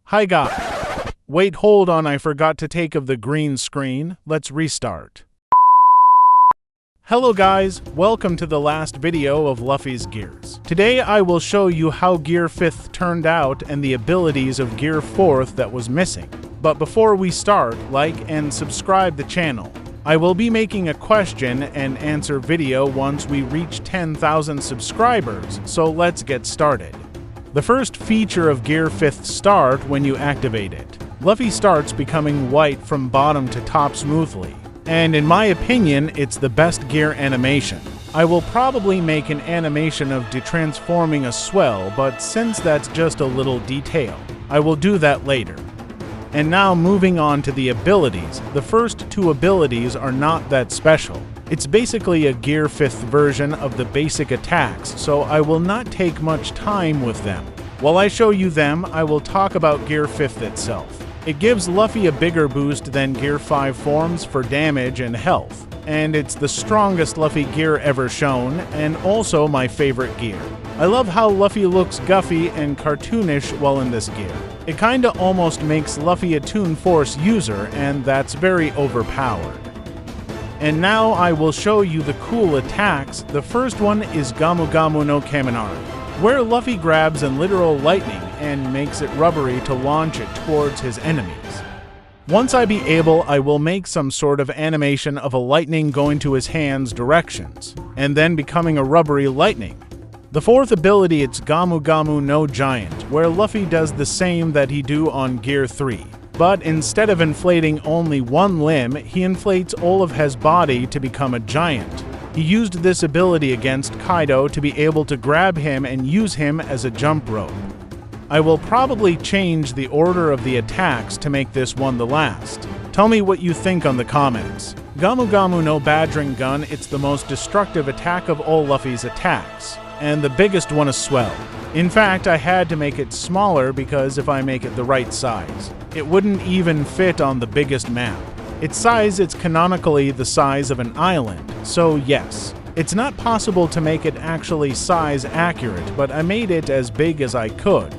Hi guys. Wait, hold on, I forgot to take of the green screen. Let's restart. Hello guys, welcome to the last video of Luffy's gears. Today I will show you how Gear 5th turned out and the abilities of Gear 4th that was missing. But before we start, like and subscribe the channel. I will be making a question and answer video once we reach 10,000 subscribers, so let's get started. The first feature of Gear 5th start when you activate it. Luffy starts becoming white from bottom to top smoothly, and in my opinion, it's the best gear animation. I will probably make an animation of detransforming a swell, but since that's just a little detail, I will do that later. And now moving on to the abilities, the first two abilities are not that special. It's basically a Gear 5th version of the basic attacks, so I will not take much time with them. While I show you them, I will talk about Gear 5th itself. It gives Luffy a bigger boost than Gear 5 forms for damage and health, and it's the strongest Luffy gear ever shown, and also my favorite gear. I love how Luffy looks guffy and cartoonish while in this gear. It kinda almost makes Luffy a Toon Force user, and that's very overpowered. And now I will show you the cool attacks. The first one is Gamu Gamu no Kaminari, where Luffy grabs a literal lightning and makes it rubbery to launch it towards his enemies. Once I be able, I will make some sort of animation of a lightning going to his hands directions, and then becoming a rubbery lightning. The fourth ability, it's Gamu Gamu no Giant, where Luffy does the same that he do on Gear 3. But instead of inflating only one limb, he inflates all of his body to become a giant. He used this ability against Kaido to be able to grab him and use him as a jump rope. I will probably change the order of the attacks to make this one the last. Tell me what you think on the comments. Gamu Gamu no Badgering Gun, it's the most destructive attack of all Luffy's attacks, and the biggest one is Swell. In fact, I had to make it smaller because if I make it the right size, it wouldn't even fit on the biggest map. Its size, it's canonically the size of an island, so yes. It's not possible to make it actually size accurate, but I made it as big as I could.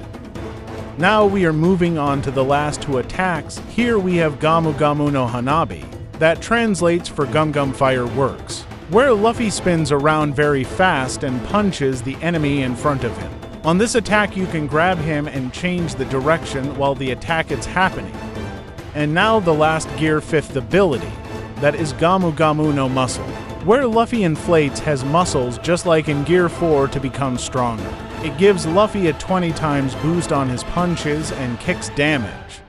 Now we are moving on to the last two attacks. Here we have Gamu Gamu no Hanabi, that translates for Gum Gum Fireworks, where Luffy spins around very fast and punches the enemy in front of him. On this attack you can grab him and change the direction while the attack is happening. And now the last Gear 5th ability, that is Gamu Gamu no Muscle, where Luffy inflates his muscles just like in Gear 4 to become stronger. It gives Luffy a 20 times boost on his punches and kicks damage.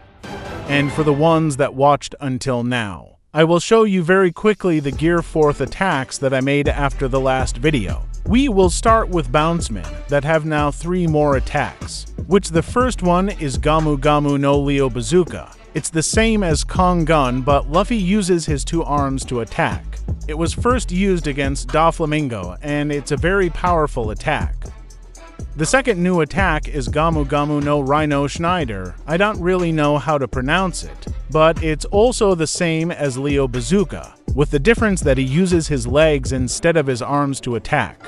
And for the ones that watched until now, I will show you very quickly the Gear 4th attacks that I made after the last video. We will start with Bounceman, that have now 3 more attacks, which the first one is Gamu Gamu no Leo Bazooka. It's the same as Kong Gun, but Luffy uses his 2 arms to attack. It was first used against Doflamingo, and it's a very powerful attack. The second new attack is Gamu Gamu no Rhino Schneider. I don't really know how to pronounce it, but it's also the same as Leo Bazooka, with the difference that he uses his legs instead of his arms to attack.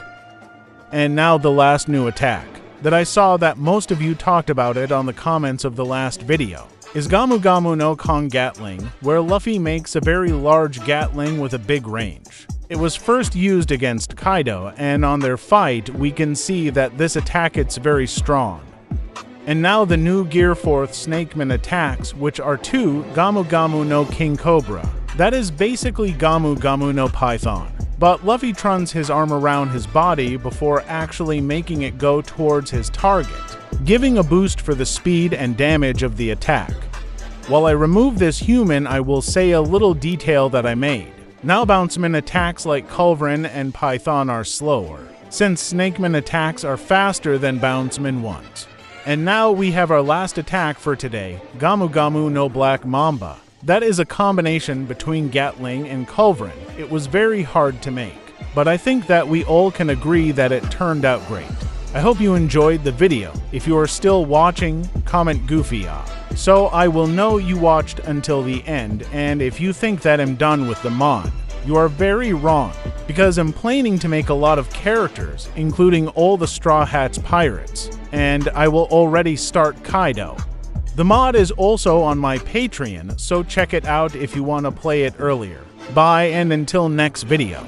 And now the last new attack, that I saw that most of you talked about it on the comments of the last video, is Gamu Gamu no Kong Gatling, where Luffy makes a very large Gatling with a big range. It was first used against Kaido, and on their fight we can see that this attack is very strong. And now the new Gear 4th Snakeman attacks, which are 2 Gamu Gamu no King Cobra. That is basically Gamu Gamu no Python. But Luffy turns his arm around his body before actually making it go towards his target, giving a boost for the speed and damage of the attack. While I remove this human, I will say a little detail that I made. Now Bounceman attacks like Culverin and Python are slower, since Snakeman attacks are faster than Bounceman ones. And now we have our last attack for today, Gamu Gamu no Black Mamba. That is a combination between Gatling and Culverin. It was very hard to make, but I think that we all can agree that it turned out great. I hope you enjoyed the video. If you are still watching, comment Goofy so I will know you watched until the end, and if you think that I'm done with the mod, you are very wrong, because I'm planning to make a lot of characters, including all the Straw Hats pirates, and I will already start Kaido. The mod is also on my Patreon, so check it out if you want to play it earlier. Bye, and until next video.